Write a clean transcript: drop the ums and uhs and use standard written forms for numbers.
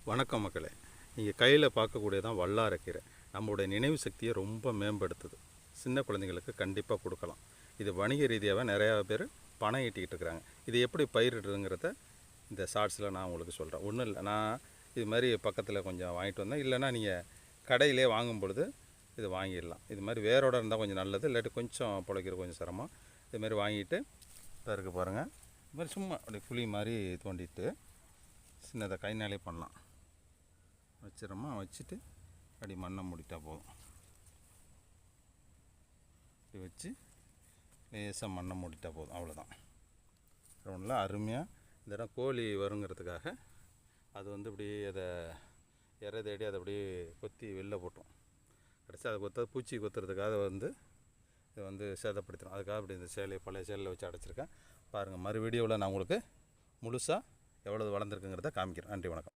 வணக்கம் மக்களே. நீங்கள் கையில் பார்க்கக்கூடியதான் வல்லாரக்கீரை. நம்மளுடைய நினைவு சக்தியை ரொம்ப மேம்படுத்துது. சின்ன குழந்தைங்களுக்கு கண்டிப்பாக கொடுக்கலாம். இது வணிக ரீதியாகவே நிறையா பேர் பணம் ஈட்டிக்கிட்டு இருக்கிறாங்க. இது எப்படி பயிரிடுறதுங்கிறத இந்த ஷார்ட்ஸில் நான் உங்களுக்கு சொல்கிறேன். ஒன்றும் இல்லை, நான் இது மாதிரி பக்கத்தில் கொஞ்சம் வாங்கிட்டு வந்தேன். இல்லைன்னா நீங்கள் கடையிலே வாங்கும் பொழுது இது வாங்கிடலாம். இது மாதிரி வேரோட இருந்தால் கொஞ்சம் நல்லது, இல்லாட்டி கொஞ்சம் பிழைக்கிற கொஞ்சம் சிரமம். இது மாதிரி வாங்கிட்டு இருக்கு பாருங்கள். இது மாதிரி சும்மா அப்படி குழி மாதிரி தோண்டிட்டு சின்னதை கைனாலே பண்ணலாம். வச்சிடறோமா, வச்சுட்டு அப்படி மண்ணை மூடிட்டா போதும். இப்படி வச்சு லேசாக மண்ணை மூடிட்டா போதும், அவ்வளோதான். ஒன்றில் அருமையாக இந்த இடம் கோழி வருங்கிறதுக்காக அது இப்படி அதை இறை தேடி அதை அப்படியே கொத்தி வெளில போட்டோம். கடைசி அதை பூச்சி கொத்துறதுக்காக இதை சேதப்படுத்திடும். அதுக்காக அப்படி இந்த சேலையை பழைய சேலையில் வச்சு அடைச்சிருக்கேன். பாருங்கள், மறு வீடியோவில் நான் உங்களுக்கு முழுசாக எவ்வளோ வளர்ந்துருக்குங்கிறத காமிக்கிறேன். நன்றி, வணக்கம்.